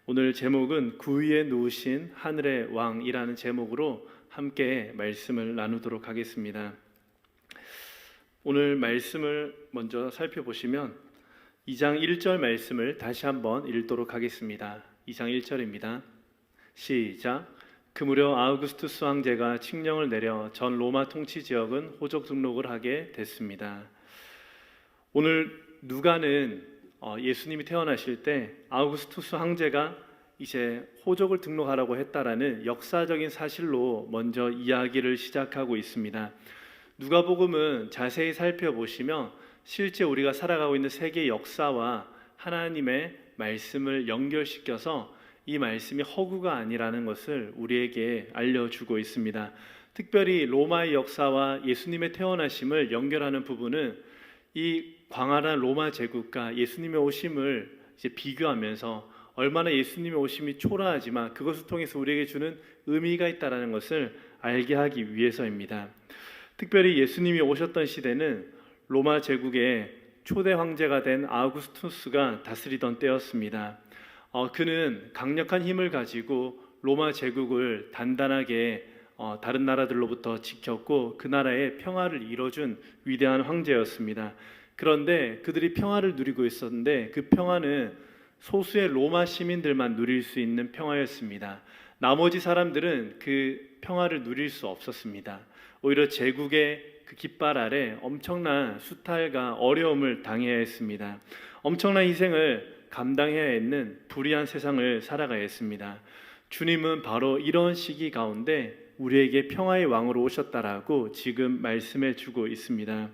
오늘 제목은 구 위에 누우신 하늘의 왕이라는 제목으로 함께 말씀을 나누도록 하겠습니다. 오늘 말씀을 먼저 살펴보시면 2장 1절 말씀을 다시 한번 읽도록 하겠습니다. 2장 1절입니다. 시작. 그 무렵 아우구스투스 황제가 칙령을 내려 전 로마 통치 지역은 호적 등록을 하게 됐습니다. 오늘 누가는 예수님이 태어나실 때 아우구스투스 황제가 이제 호적을 등록하라고 했다라는 역사적인 사실로 먼저 이야기를 시작하고 있습니다. 누가복음은 자세히 살펴보시면 실제 우리가 살아가고 있는 세계 역사와 하나님의 말씀을 연결시켜서 이 말씀이 허구가 아니라는 것을 우리에게 알려주고 있습니다. 특별히 로마의 역사와 예수님의 태어나심을 연결하는 부분은 이 광활한 로마 제국과 예수님의 오심을 이제 비교하면서 얼마나 예수님의 오심이 초라하지만 그것을 통해서 우리에게 주는 의미가 있다는 것을 알게 하기 위해서입니다. 특별히 예수님이 오셨던 시대는 로마 제국의 초대 황제가 된 아우구스투스가 다스리던 때였습니다. 그는 강력한 힘을 가지고 로마 제국을 단단하게 다른 나라들로부터 지켰고 그 나라의 평화를 이뤄준 위대한 황제였습니다. 그런데 그들이 평화를 누리고 있었는데 그 평화는 소수의 로마 시민들만 누릴 수 있는 평화였습니다. 나머지 사람들은 그 평화를 누릴 수 없었습니다. 오히려 제국의 그 깃발 아래 엄청난 수탈과 어려움을 당해야 했습니다. 엄청난 희생을 감당해야 했는 불의한 세상을 살아가야 했습니다. 주님은 바로 이런 시기 가운데 우리에게 평화의 왕으로 오셨다라고 지금 말씀해 주고 있습니다.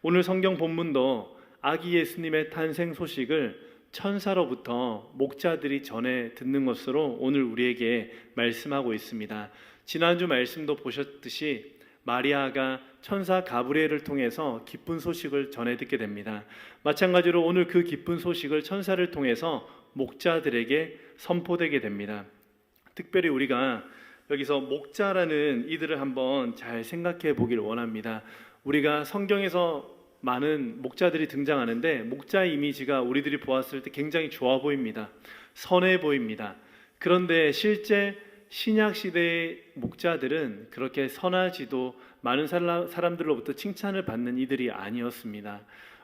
오늘 성경 본문도 아기 예수님의 탄생 소식을 천사로부터 목자들이 전해 듣는 것으로 오늘 우리에게 말씀하고 있습니다. 지난주 말씀도 보셨듯이 마리아가 천사 가브리엘을 통해서 기쁜 소식을 전해 듣게 됩니다. 마찬가지로 오늘 그 기쁜 소식을 천사를 통해서 목자들에게 선포되게 됩니다. 특별히 우리가 여기서 목자라는 이들을 한번 잘 생각해 보길 원합니다. 우리가 성경에서 많은 목자들이 등장하는데 목자의 이미지가 우리들이 보았을 때 굉장히 좋아 보입니다. 선해 보입니다. 그런데 실제 신약 시대의 목자들은 그렇게 선하지도 많은 사람들로부터 칭찬을 받는 이들이 아니었습니다.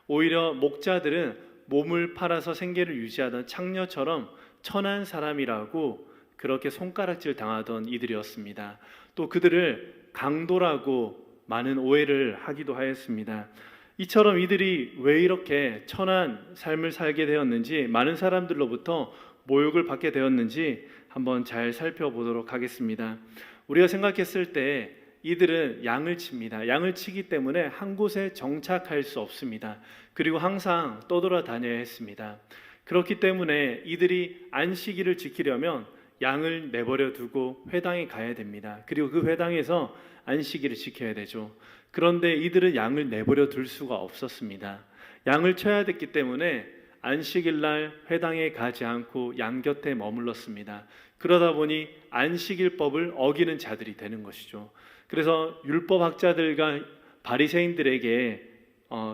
오히려 목자들은 몸을 팔아서 생계를 유지하던 창녀처럼 천한 사람이라고 그렇게 손가락질 당하던 이들이었습니다. 또 그들을 강도라고 많은 오해를 하기도 하였습니다. 이처럼 이들이 왜 이렇게 천한 삶을 살게 되었는지, 많은 사람들로부터 모욕을 받게 되었는지 한번 잘 살펴보도록 하겠습니다. 우리가 생각했을 때 이들은 양을 칩니다. 양을 치기 때문에 한 곳에 정착할 수 없습니다. 그리고 항상 떠돌아다녀야 했습니다. 그렇기 때문에 이들이 안식일을 지키려면 양을 내버려 두고 회당에 가야 됩니다. 그리고 그 회당에서 안식일을 지켜야 되죠. 그런데 이들은 양을 내버려 둘 수가 없었습니다. 양을 쳐야 됐기 때문에 안식일 날 회당에 가지 않고 양 곁에 머물렀습니다. 그러다 보니 안식일법을 어기는 자들이 되는 것이죠. 그래서 율법학자들과 바리새인들에게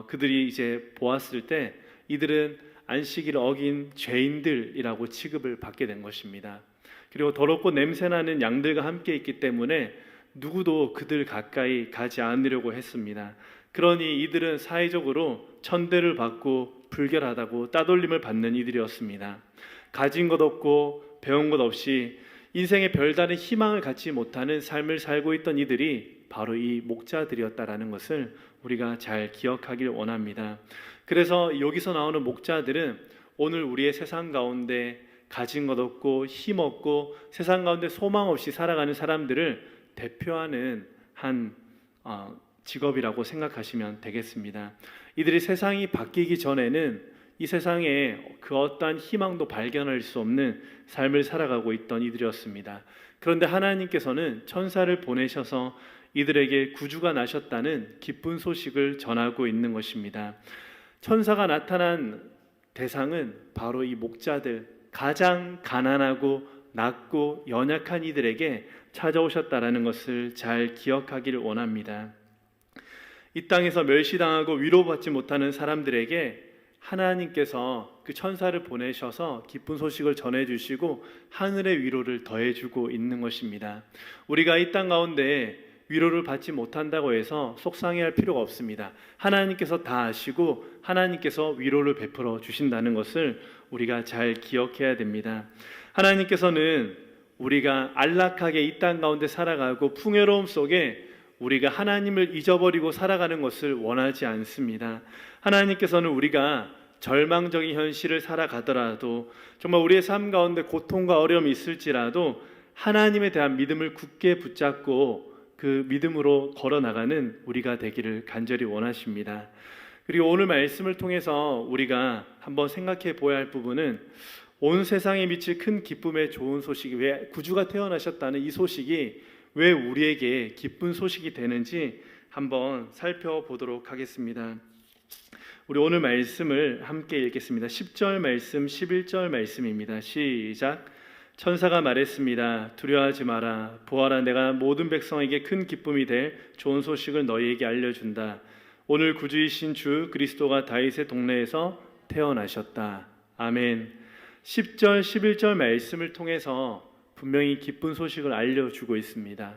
그들이 이제 보았을 때 이들은 안식일을 어긴 죄인들이라고 취급을 받게 된 것입니다. 그리고 더럽고 냄새나는 양들과 함께 있기 때문에 누구도 그들 가까이 가지 않으려고 했습니다. 그러니 이들은 사회적으로 천대를 받고 불결하다고 따돌림을 받는 이들이었습니다. 가진 것 없고 배운 것 없이 인생의 별다른 희망을 갖지 못하는 삶을 살고 있던 이들이 바로 이 목자들이었다라는 것을 우리가 잘 기억하길 원합니다. 그래서 여기서 나오는 목자들은 오늘 우리의 세상 가운데 가진 것 없고 힘 없고 세상 가운데 소망 없이 살아가는 사람들을 대표하는 한 직업이라고 생각하시면 되겠습니다. 이들이 세상이 바뀌기 전에는 이 세상에 그 어떠한 희망도 발견할 수 없는 삶을 살아가고 있던 이들이었습니다. 그런데 하나님께서는 천사를 보내셔서 이들에게 구주가 나셨다는 기쁜 소식을 전하고 있는 것입니다. 천사가 나타난 대상은 바로 이 목자들, 가장 가난하고 낮고 연약한 이들에게 찾아오셨다라는 것을 잘 기억하기를 원합니다. 이 땅에서 멸시당하고 위로받지 못하는 사람들에게 하나님께서 그 천사를 보내셔서 기쁜 소식을 전해주시고 하늘의 위로를 더해주고 있는 것입니다. 우리가 이 땅 가운데 위로를 받지 못한다고 해서 속상해할 필요가 없습니다. 하나님께서 다 아시고 하나님께서 위로를 베풀어 주신다는 것을 우리가 잘 기억해야 됩니다. 하나님께서는 우리가 안락하게 이 땅 가운데 살아가고 풍요로움 속에 우리가 하나님을 잊어버리고 살아가는 것을 원하지 않습니다. 하나님께서는 우리가 절망적인 현실을 살아가더라도, 정말 우리의 삶 가운데 고통과 어려움이 있을지라도 하나님에 대한 믿음을 굳게 붙잡고 그 믿음으로 걸어나가는 우리가 되기를 간절히 원하십니다. 그리고 오늘 말씀을 통해서 우리가 한번 생각해 보아야 할 부분은, 온 세상에 미칠 큰 기쁨의 좋은 소식이, 왜 구주가 태어나셨다는 이 소식이 왜 우리에게 기쁜 소식이 되는지 한번 살펴보도록 하겠습니다. 우리 오늘 말씀을 함께 읽겠습니다. 10절 말씀, 11절 말씀입니다. 시작. 천사가 말했습니다. 두려워하지 마라. 보아라, 내가 모든 백성에게 큰 기쁨이 될 좋은 소식을 너희에게 알려준다. 오늘 구주이신 주 그리스도가 다윗의 동네에서 태어나셨다. 아멘. 10절, 11절 말씀을 통해서 분명히 기쁜 소식을 알려주고 있습니다.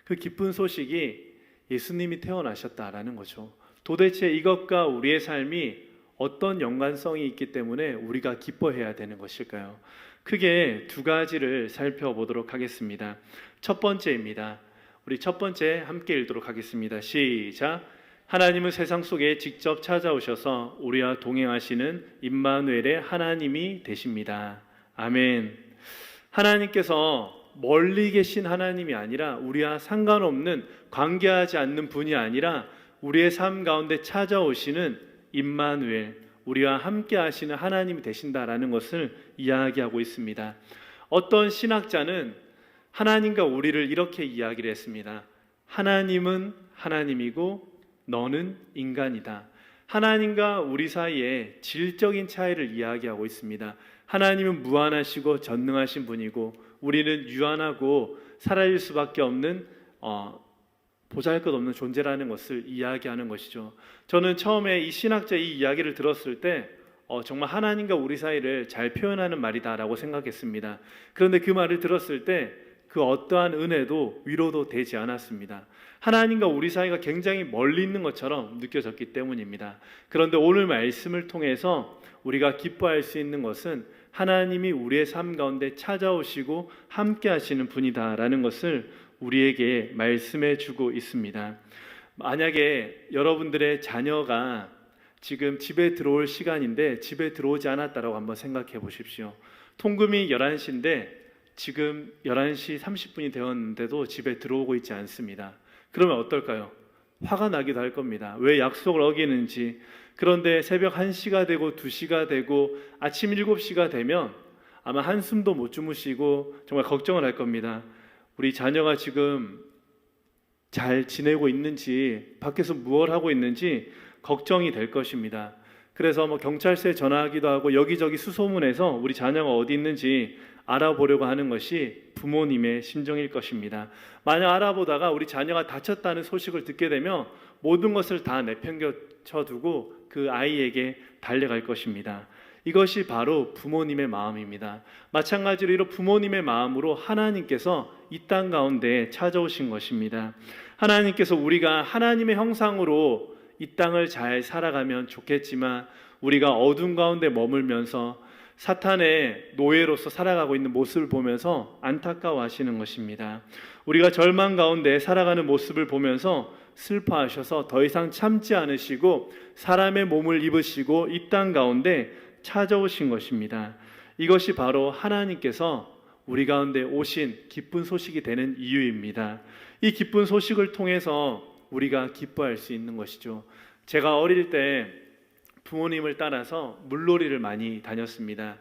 그 기쁜 소식이 예수님이 태어나셨다라는 거죠. 도대체 이것과 우리의 삶이 어떤 연관성이 있기 때문에 우리가 기뻐해야 되는 것일까요? 크게 두 가지를 살펴보도록 하겠습니다. 첫 번째입니다. 우리 첫 번째 함께 읽도록 하겠습니다. 시작. 하나님은 세상 속에 직접 찾아오셔서 우리와 동행하시는 임마누엘의 하나님이 되십니다. 아멘. 하나님께서 멀리 계신 하나님이 아니라, 우리와 상관없는, 관계하지 않는 분이 아니라 우리의 삶 가운데 찾아오시는 임마누엘, 우리와 함께 하시는 하나님이 되신다라는 것을 이야기하고 있습니다. 어떤 신학자는 하나님과 우리를 이렇게 이야기를 했습니다. 하나님은 하나님이고 너는 인간이다. 하나님과 우리 사이에 질적인 차이를 이야기하고 있습니다. 하나님은 무한하시고 전능하신 분이고 우리는 유한하고 사라질 수밖에 없는 보잘것없는 존재라는 것을 이야기하는 것이죠. 저는 처음에 이 신학자 이 이야기를 들었을 때 정말 하나님과 우리 사이를 잘 표현하는 말이다라고 생각했습니다. 그런데 그 말을 들었을 때 그 어떠한 은혜도 위로도 되지 않았습니다. 하나님과 우리 사이가 굉장히 멀리 있는 것처럼 느껴졌기 때문입니다. 그런데 오늘 말씀을 통해서 우리가 기뻐할 수 있는 것은 하나님이 우리의 삶 가운데 찾아오시고 함께 하시는 분이다라는 것을 우리에게 말씀해 주고 있습니다. 만약에 여러분들의 자녀가 지금 집에 들어올 시간인데 집에 들어오지 않았다라고 한번 생각해 보십시오. 통금이 11시인데 지금 11시 30분이 되었는데도 집에 들어오고 있지 않습니다. 그러면 어떨까요? 화가 나기도 할 겁니다. 왜 약속을 어기는지. 그런데 새벽 1시가 되고 2시가 되고 아침 7시가 되면 아마 한숨도 못 주무시고 정말 걱정을 할 겁니다. 우리 자녀가 지금 잘 지내고 있는지, 밖에서 무엇을 하고 있는지 걱정이 될 것입니다. 그래서 경찰서에 전화하기도 하고 여기저기 수소문해서 우리 자녀가 어디 있는지 알아보려고 하는 것이 부모님의 심정일 것입니다. 만약 알아보다가 우리 자녀가 다쳤다는 소식을 듣게 되면 모든 것을 다 내팽겨쳐 두고 그 아이에게 달려갈 것입니다. 이것이 바로 부모님의 마음입니다. 마찬가지로 이런 부모님의 마음으로 하나님께서 이 땅 가운데 찾아오신 것입니다. 하나님께서 우리가 하나님의 형상으로 이 땅을 잘 살아가면 좋겠지만 우리가 어둠 가운데 머물면서 사탄의 노예로서 살아가고 있는 모습을 보면서 안타까워하시는 것입니다. 우리가 절망 가운데 살아가는 모습을 보면서 슬퍼하셔서 더 이상 참지 않으시고 사람의 몸을 입으시고 이 땅 가운데 찾아오신 것입니다. 이것이 바로 하나님께서 우리 가운데 오신 기쁜 소식이 되는 이유입니다. 이 기쁜 소식을 통해서 우리가 기뻐할 수 있는 것이죠. 제가 어릴 때 부모님을 따라서 물놀이를 많이 다녔습니다.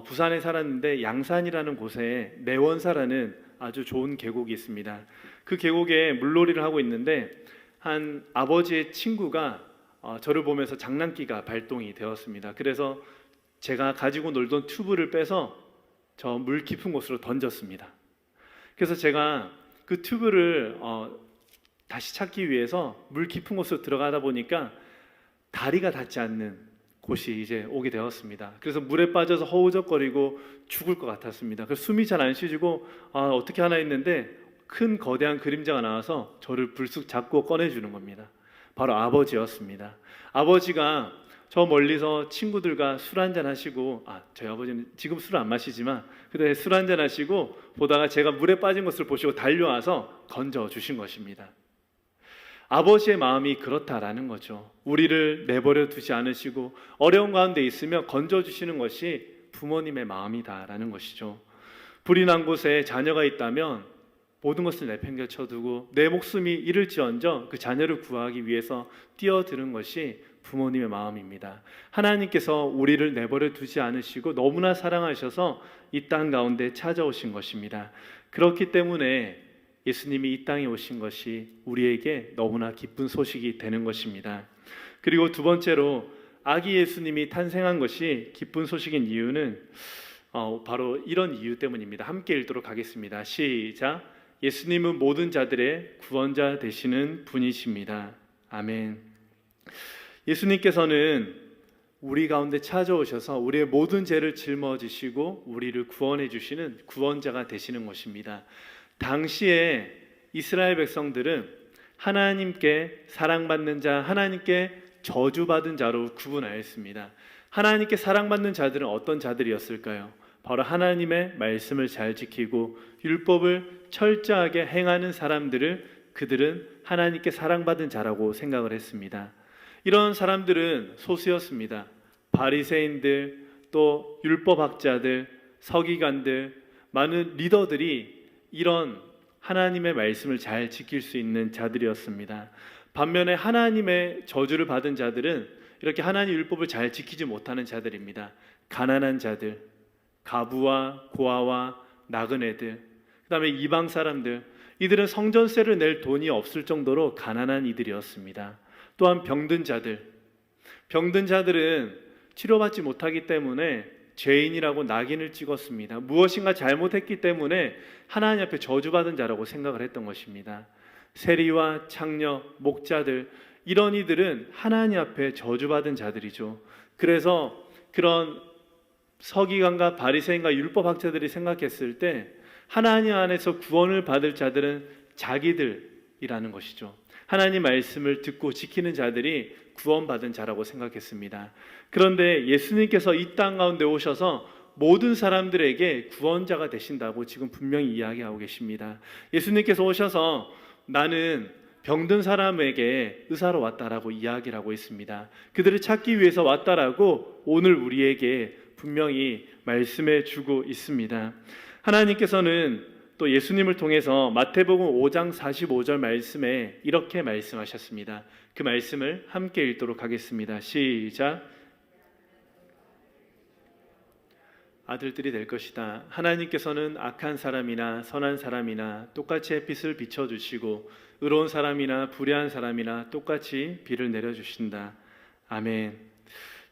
부산에 살았는데 양산이라는 곳에 내원사라는 아주 좋은 계곡이 있습니다. 그 계곡에 물놀이를 하고 있는데 한 아버지의 친구가 저를 보면서 장난기가 발동이 되었습니다. 그래서 제가 가지고 놀던 튜브를 빼서 저 물 깊은 곳으로 던졌습니다. 그래서 제가 그 튜브를 다시 찾기 위해서 물 깊은 곳으로 들어가다 보니까 다리가 닿지 않는 곳이 이제 오게 되었습니다. 그래서 물에 빠져서 허우적거리고 죽을 것 같았습니다. 그래서 숨이 잘 안 쉬지고 어떻게 하나 했는데 큰 거대한 그림자가 나와서 저를 불쑥 잡고 꺼내주는 겁니다. 바로 아버지였습니다. 아버지가 저 멀리서 친구들과 술 한잔 하시고, 저희 아버지는 지금 술 안 마시지만 그때 술 한잔 하시고 보다가 제가 물에 빠진 것을 보시고 달려와서 건져 주신 것입니다. 아버지의 마음이 그렇다라는 거죠. 우리를 내버려 두지 않으시고 어려운 가운데 있으며 건져 주시는 것이 부모님의 마음이다라는 것이죠. 불이 난 곳에 자녀가 있다면 모든 것을 내팽개쳐 두고 내 목숨이 잃을지언정 그 자녀를 구하기 위해서 뛰어드는 것이 부모님의 마음입니다. 하나님께서 우리를 내버려 두지 않으시고 너무나 사랑하셔서 이 땅 가운데 찾아오신 것입니다. 그렇기 때문에 예수님이 이 땅에 오신 것이 우리에게 너무나 기쁜 소식이 되는 것입니다. 그리고 두 번째로 아기 예수님이 탄생한 것이 기쁜 소식인 이유는 바로 이런 이유 때문입니다. 함께 읽도록 하겠습니다. 시작. 예수님은 모든 자들의 구원자 되시는 분이십니다. 아멘. 예수님께서는 우리 가운데 찾아오셔서 우리의 모든 죄를 짊어지시고 우리를 구원해 주시는 구원자가 되시는 것입니다. 당시에 이스라엘 백성들은 하나님께 사랑받는 자, 하나님께 저주받은 자로 구분하였습니다. 하나님께 사랑받는 자들은 어떤 자들이었을까요? 바로 하나님의 말씀을 잘 지키고 율법을 철저하게 행하는 사람들을 그들은 하나님께 사랑받은 자라고 생각을 했습니다. 이런 사람들은 소수였습니다. 바리새인들, 또 율법학자들, 서기관들, 많은 리더들이 이런 하나님의 말씀을 잘 지킬 수 있는 자들이었습니다. 반면에 하나님의 저주를 받은 자들은 이렇게 하나님 율법을 잘 지키지 못하는 자들입니다. 가난한 자들, 가부와 고아와 나그네들, 그 다음에 이방 사람들, 이들은 성전세를 낼 돈이 없을 정도로 가난한 이들이었습니다. 또한 병든 자들은 치료받지 못하기 때문에 죄인이라고 낙인을 찍었습니다. 무엇인가 잘못했기 때문에 하나님 앞에 저주받은 자라고 생각을 했던 것입니다. 세리와 창녀, 목자들, 이런 이들은 하나님 앞에 저주받은 자들이죠. 그래서 그런 서기관과 바리새인과 율법학자들이 생각했을 때 하나님 안에서 구원을 받을 자들은 자기들이라는 것이죠. 하나님 말씀을 듣고 지키는 자들이 구원받은 자라고 생각했습니다. 그런데 예수님께서 이 땅 가운데 오셔서 모든 사람들에게 구원자가 되신다고 지금 분명히 이야기하고 계십니다. 예수님께서 오셔서 나는 병든 사람에게 의사로 왔다라고 이야기를 하고 있습니다. 그들을 찾기 위해서 왔다라고 오늘 우리에게 분명히 말씀해 주고 있습니다. 하나님께서는 또 예수님을 통해서 마태복음 5장 45절 말씀에 이렇게 말씀하셨습니다. 그 말씀을 함께 읽도록 하겠습니다. 시작. 아들들이 될 것이다. 하나님께서는 악한 사람이나 선한 사람이나 똑같이 햇빛을 비춰주시고 의로운 사람이나 불의한 사람이나 똑같이 비를 내려주신다. 아멘.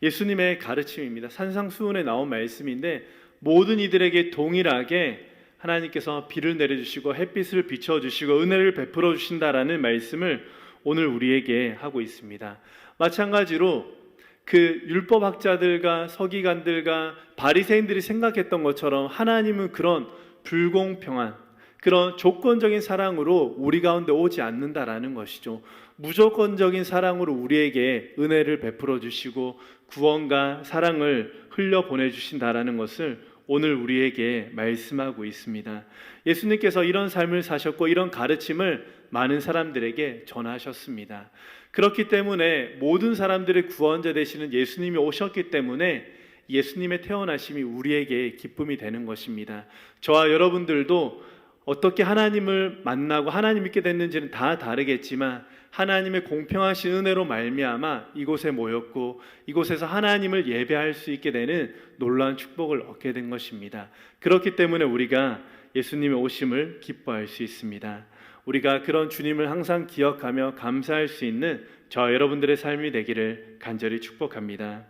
예수님의 가르침입니다. 산상수훈에 나온 말씀인데 모든 이들에게 동일하게 하나님께서 비를 내려주시고 햇빛을 비춰주시고 은혜를 베풀어 주신다라는 말씀을 오늘 우리에게 하고 있습니다. 마찬가지로 그 율법학자들과 서기관들과 바리새인들이 생각했던 것처럼 하나님은 그런 불공평한 그런 조건적인 사랑으로 우리 가운데 오지 않는다라는 것이죠. 무조건적인 사랑으로 우리에게 은혜를 베풀어 주시고 구원과 사랑을 흘려 보내주신다라는 것을 오늘 우리에게 말씀하고 있습니다. 예수님께서 이런 삶을 사셨고 이런 가르침을 많은 사람들에게 전하셨습니다. 그렇기 때문에 모든 사람들의 구원자 되시는 예수님이 오셨기 때문에 예수님의 태어나심이 우리에게 기쁨이 되는 것입니다. 저와 여러분들도 어떻게 하나님을 만나고 하나님 믿게 됐는지는 다 다르겠지만 하나님의 공평하신 은혜로 말미암아 이곳에 모였고 이곳에서 하나님을 예배할 수 있게 되는 놀라운 축복을 얻게 된 것입니다. 그렇기 때문에 우리가 예수님의 오심을 기뻐할 수 있습니다. 우리가 그런 주님을 항상 기억하며 감사할 수 있는 저 여러분들의 삶이 되기를 간절히 축복합니다.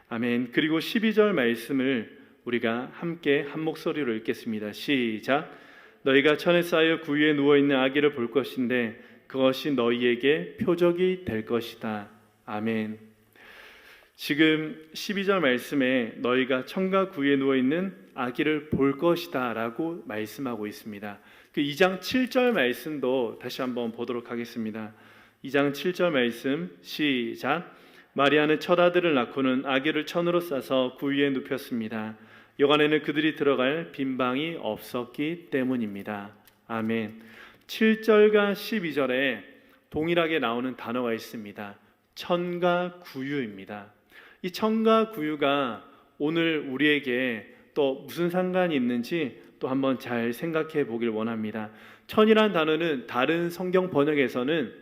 아멘. 그리고 12절 말씀을 우리가 함께 한 목소리로 읽겠습니다. 시작. 너희가 천에 쌓여 구유에 누워있는 아기를 볼 것인데 그것이 너희에게 표적이 될 것이다. 아멘. 지금 12절 말씀에 너희가 천과 구유에 누워있는 아기를 볼 것이다 라고 말씀하고 있습니다. 그 2장 7절 말씀도 다시 한번 보도록 하겠습니다. 2장 7절 말씀 시작. 마리아는 첫 아들을 낳고는 아기를 천으로 싸서 구유에 눕혔습니다. 여간에는 그들이 들어갈 빈 방이 없었기 때문입니다. 아멘. 7절과 12절에 동일하게 나오는 단어가 있습니다. 천과 구유입니다. 이 천과 구유가 오늘 우리에게 또 무슨 상관이 있는지 또 한번 잘 생각해 보길 원합니다. 천이란 단어는 다른 성경 번역에서는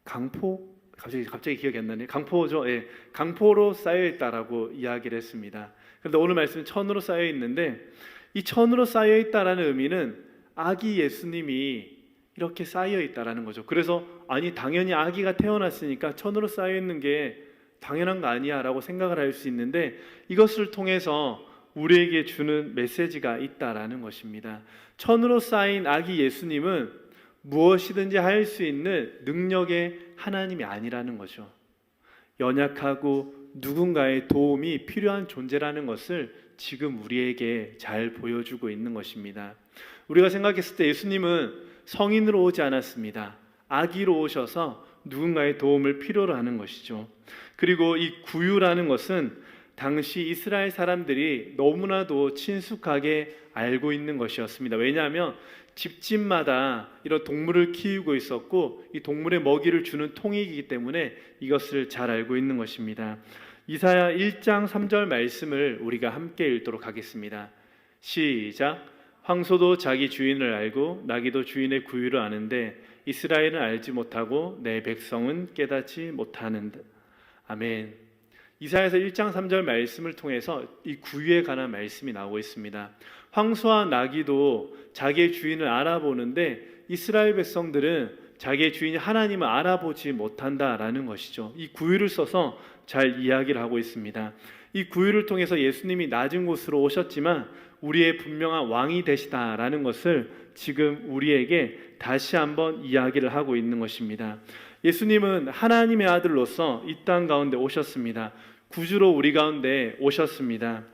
강포 갑자기 기억이 안 나네요. 강포죠. 예, 강포로 쌓여 있다라고 이야기를 했습니다. 그런데 오늘 말씀은 천으로 쌓여 있는데 이 천으로 쌓여 있다라는 의미는 아기 예수님이 이렇게 쌓여 있다라는 거죠. 그래서 아니 당연히 아기가 태어났으니까 천으로 쌓여 있는 게 당연한 거 아니야라고 생각을 할 수 있는데 이것을 통해서 우리에게 주는 메시지가 있다라는 것입니다. 천으로 쌓인 아기 예수님은 무엇이든지 할 수 있는 능력의 하나님이 아니라는 거죠. 연약하고 누군가의 도움이 필요한 존재라는 것을 지금 우리에게 잘 보여주고 있는 것입니다. 우리가 생각했을 때 예수님은 성인으로 오지 않았습니다. 아기로 오셔서 누군가의 도움을 필요로 하는 것이죠. 그리고 이 구유라는 것은 당시 이스라엘 사람들이 너무나도 친숙하게 알고 있는 것이었습니다. 왜냐하면 집집마다 이런 동물을 키우고 있었고 이 동물의 먹이를 주는 통이기 때문에 이것을 잘 알고 있는 것입니다. 이사야 1장 3절 말씀을 우리가 함께 읽도록 하겠습니다. 시작. 황소도 자기 주인을 알고 나귀도 주인의 구유를 아는데 이스라엘은 알지 못하고 내 백성은 깨닫지 못하는다. 아멘. 이사야서 1장 3절 말씀을 통해서 이 구유에 관한 말씀이 나오고 있습니다. 황소와 나귀도 자기의 주인을 알아보는데 이스라엘 백성들은 자기의 주인 하나님을 알아보지 못한다라는 것이죠. 이 구유를 써서 잘 이야기를 하고 있습니다. 이 구유를 통해서 예수님이 낮은 곳으로 오셨지만 우리의 분명한 왕이 되시다라는 것을 지금 우리에게 다시 한번 이야기를 하고 있는 것입니다. 예수님은 하나님의 아들로서 이 땅 가운데 오셨습니다. 구주로 우리 가운데 오셨습니다.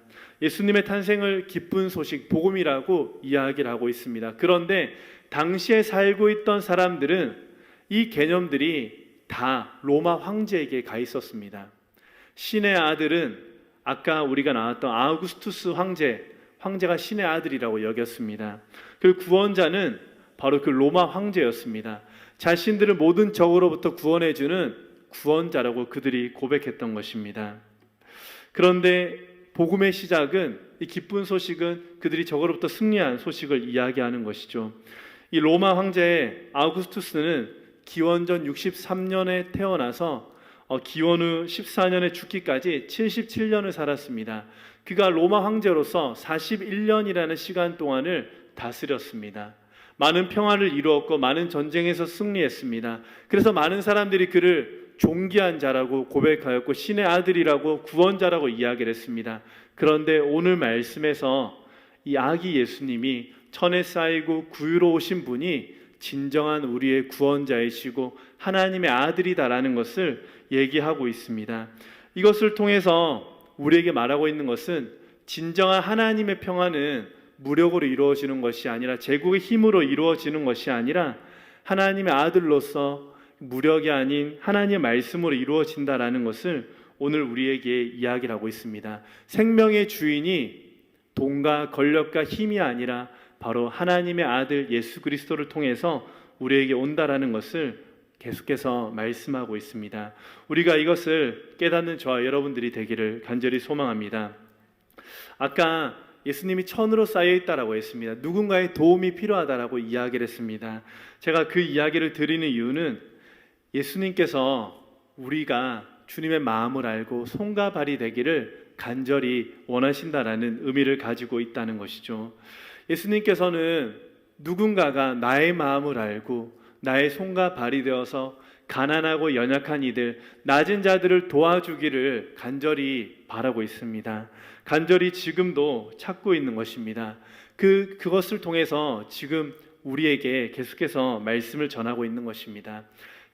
예수님의 탄생을 기쁜 소식, 복음이라고 이야기를 하고 있습니다. 그런데 당시에 살고 있던 사람들은 이 개념들이 다 로마 황제에게 가 있었습니다. 신의 아들은 아까 우리가 나왔던 아우구스투스 황제가 신의 아들이라고 여겼습니다. 그 구원자는 바로 그 로마 황제였습니다. 자신들을 모든 적으로부터 구원해주는 구원자라고 그들이 고백했던 것입니다. 그런데 복음의 시작은, 이 기쁜 소식은 그들이 적으로부터 승리한 소식을 이야기하는 것이죠. 이 로마 황제 아우구스투스는 기원전 63년에 태어나서 기원 후 14년에 죽기까지 77년을 살았습니다. 그가 로마 황제로서 41년이라는 시간 동안을 다스렸습니다. 많은 평화를 이루었고 많은 전쟁에서 승리했습니다. 그래서 많은 사람들이 그를 존귀한 자라고 고백하였고 신의 아들이라고 구원자라고 이야기를 했습니다. 그런데 오늘 말씀에서 이 아기 예수님이 천에 쌓이고 구유로 오신 분이 진정한 우리의 구원자이시고 하나님의 아들이다라는 것을 얘기하고 있습니다. 이것을 통해서 우리에게 말하고 있는 것은 진정한 하나님의 평화는 무력으로 이루어지는 것이 아니라 제국의 힘으로 이루어지는 것이 아니라 하나님의 아들로서 무력이 아닌 하나님의 말씀으로 이루어진다라는 것을 오늘 우리에게 이야기를 하고 있습니다. 생명의 주인이 돈과 권력과 힘이 아니라 바로 하나님의 아들 예수 그리스도를 통해서 우리에게 온다라는 것을 계속해서 말씀하고 있습니다. 우리가 이것을 깨닫는 저와 여러분들이 되기를 간절히 소망합니다. 아까 예수님이 천으로 쌓여 있다라고 했습니다. 누군가의 도움이 필요하다라고 이야기를 했습니다. 제가 그 이야기를 드리는 이유는 예수님께서 우리가 주님의 마음을 알고 손과 발이 되기를 간절히 원하신다라는 의미를 가지고 있다는 것이죠. 예수님께서는 누군가가 나의 마음을 알고 나의 손과 발이 되어서 가난하고 연약한 이들, 낮은 자들을 도와주기를 간절히 바라고 있습니다. 간절히 지금도 찾고 있는 것입니다. 그것을 통해서 지금 우리에게 계속해서 말씀을 전하고 있는 것입니다.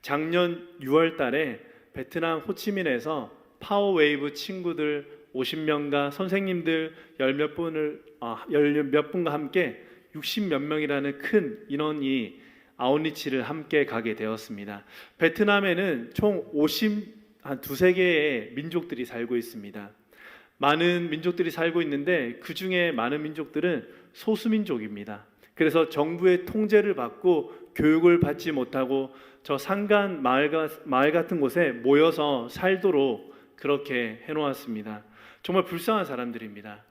작년 6월 달에 베트남 호치민에서 파워웨이브 친구들 50명과 선생님들 열 몇 분과 함께 60몇 명이라는 큰 인원이 아웃리치를 함께 가게 되었습니다. 베트남에는 총 한 두세 개의 민족들이 살고 있습니다. 많은 민족들이 살고 있는데 그 중에 많은 민족들은 소수민족입니다. 그래서 정부의 통제를 받고 교육을 받지 못하고 저 산간 마을 같은 곳에 모여서 살도록 그렇게 해놓았습니다. 정말 불쌍한 사람들입니다.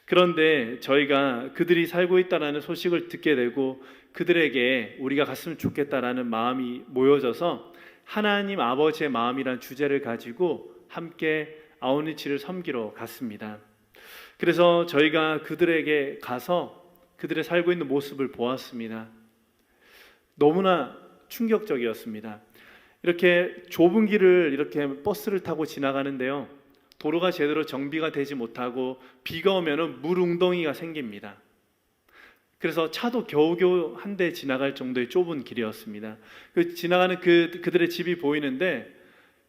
그런데 저희가 그들이 살고 있다는 소식을 듣게 되고 그들에게 우리가 갔으면 좋겠다라는 마음이 모여져서 하나님 아버지의 마음이란 주제를 가지고 함께 아웃리치를 섬기러 갔습니다. 그래서 저희가 그들에게 가서 그들의 살고 있는 모습을 보았습니다. 너무나 충격적이었습니다. 이렇게 좁은 길을 이렇게 버스를 타고 지나가는데요, 도로가 제대로 정비가 되지 못하고 비가 오면 물 웅덩이가 생깁니다. 그래서 차도 겨우겨우 한 대 지나갈 정도의 좁은 길이었습니다. 지나가는 그들의 집이 보이는데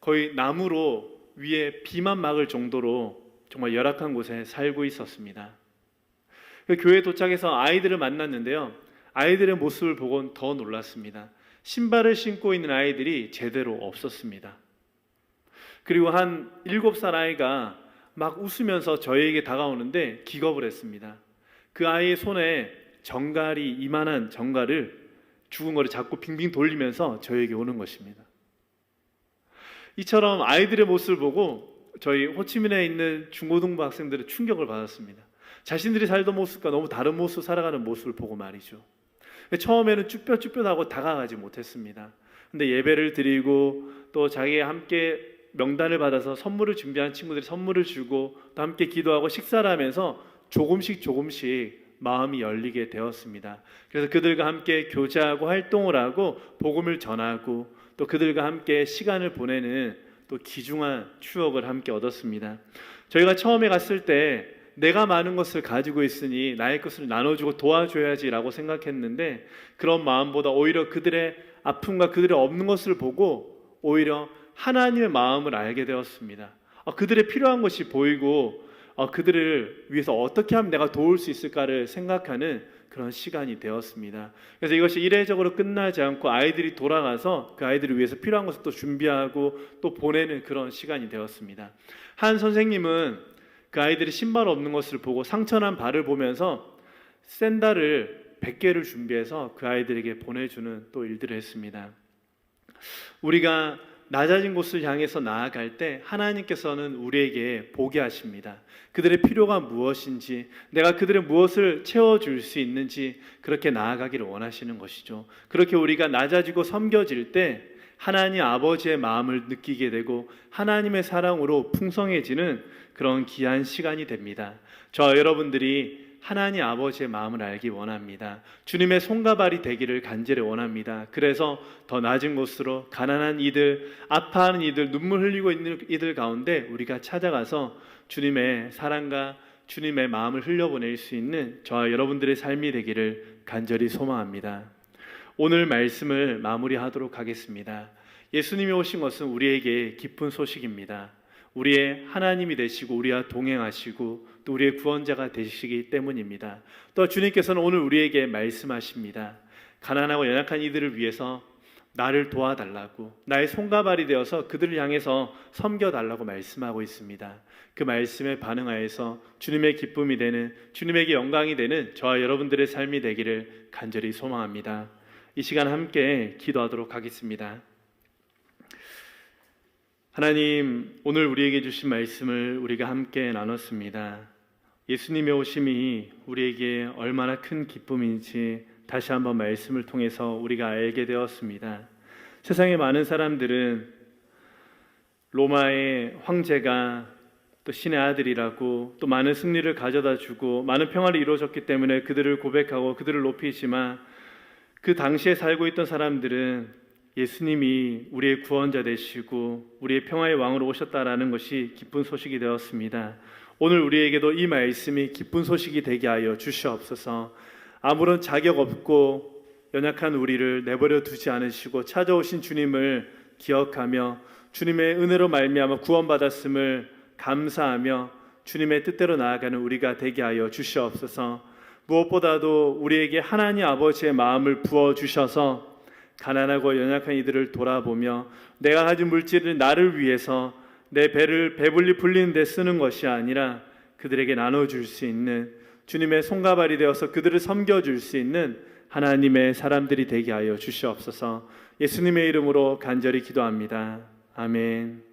거의 나무로 위에 비만 막을 정도로 정말 열악한 곳에 살고 있었습니다. 교회에 도착해서 아이들을 만났는데요, 아이들의 모습을 보곤 더 놀랐습니다. 신발을 신고 있는 아이들이 제대로 없었습니다. 그리고 한 7살 아이가 막 웃으면서 저희에게 다가오는데 기겁을 했습니다. 그 아이의 손에 정갈이, 이만한 정갈을 죽은 거를 자꾸 빙빙 돌리면서 저희에게 오는 것입니다. 이처럼 아이들의 모습을 보고 저희 호치민에 있는 중고등부 학생들은 충격을 받았습니다. 자신들이 살던 모습과 너무 다른 모습 살아가는 모습을 보고 말이죠. 처음에는 쭈뼛쭈뼛하고 다가가지 못했습니다. 근데 예배를 드리고 또 자기가 함께 명단을 받아서 선물을 준비한 친구들이 선물을 주고 또 함께 기도하고 식사를 하면서 조금씩 마음이 열리게 되었습니다. 그래서 그들과 함께 교제하고 활동을 하고 복음을 전하고 또 그들과 함께 시간을 보내는 또 귀중한 추억을 함께 얻었습니다. 저희가 처음에 갔을 때 내가 많은 것을 가지고 있으니 나의 것을 나눠주고 도와줘야지라고 생각했는데 그런 마음보다 오히려 그들의 아픔과 그들의 없는 것을 보고 오히려 하나님의 마음을 알게 되었습니다. 그들의 필요한 것이 보이고 그들을 위해서 어떻게 하면 내가 도울 수 있을까를 생각하는 그런 시간이 되었습니다. 그래서 이것이 이례적으로 끝나지 않고 아이들이 돌아가서 그 아이들을 위해서 필요한 것을 또 준비하고 또 보내는 그런 시간이 되었습니다. 한 선생님은 그 아이들이 신발 없는 것을 보고 상처난 발을 보면서 샌들을 100개를 준비해서 그 아이들에게 보내주는 또 일들을 했습니다. 우리가 낮아진 곳을 향해서 나아갈 때 하나님께서는 우리에게 보게 하십니다. 그들의 필요가 무엇인지, 내가 그들의 무엇을 채워줄 수 있는지 그렇게 나아가기를 원하시는 것이죠. 그렇게 우리가 낮아지고 섬겨질 때 하나님 아버지의 마음을 느끼게 되고 하나님의 사랑으로 풍성해지는 그런 귀한 시간이 됩니다. 저와 여러분들이 하나님 아버지의 마음을 알기 원합니다. 주님의 손과 발이 되기를 간절히 원합니다. 그래서 더 낮은 곳으로 가난한 이들, 아파하는 이들, 눈물 흘리고 있는 이들 가운데 우리가 찾아가서 주님의 사랑과 주님의 마음을 흘려보낼 수 있는 저와 여러분들의 삶이 되기를 간절히 소망합니다. 오늘 말씀을 마무리하도록 하겠습니다. 예수님이 오신 것은 우리에게 기쁜 소식입니다. 우리의 하나님이 되시고 우리와 동행하시고 또 우리의 구원자가 되시기 때문입니다. 또 주님께서는 오늘 우리에게 말씀하십니다. 가난하고 연약한 이들을 위해서 나를 도와달라고, 나의 손과 발이 되어서 그들을 향해서 섬겨달라고 말씀하고 있습니다. 그 말씀에 반응하여서 주님의 기쁨이 되는, 주님에게 영광이 되는 저와 여러분들의 삶이 되기를 간절히 소망합니다. 이 시간 함께 기도하도록 하겠습니다. 하나님, 오늘 우리에게 주신 말씀을 우리가 함께 나눴습니다. 예수님의 오심이 우리에게 얼마나 큰 기쁨인지 다시 한번 말씀을 통해서 우리가 알게 되었습니다. 세상의 많은 사람들은 로마의 황제가 또 신의 아들이라고 또 많은 승리를 가져다 주고 많은 평화를 이루어졌기 때문에 그들을 고백하고 그들을 높이지만 그 당시에 살고 있던 사람들은 예수님이 우리의 구원자 되시고 우리의 평화의 왕으로 오셨다라는 것이 기쁜 소식이 되었습니다. 오늘 우리에게도 이 말씀이 기쁜 소식이 되게 하여 주시옵소서. 아무런 자격 없고 연약한 우리를 내버려 두지 않으시고 찾아오신 주님을 기억하며 주님의 은혜로 말미암아 구원받았음을 감사하며 주님의 뜻대로 나아가는 우리가 되게 하여 주시옵소서. 무엇보다도 우리에게 하나님 아버지의 마음을 부어주셔서 가난하고 연약한 이들을 돌아보며 내가 가진 물질을 나를 위해서 내 배를 배불리 불리는 데 쓰는 것이 아니라 그들에게 나눠줄 수 있는 주님의 손과 발이 되어서 그들을 섬겨줄 수 있는 하나님의 사람들이 되게 하여 주시옵소서. 예수님의 이름으로 간절히 기도합니다. 아멘.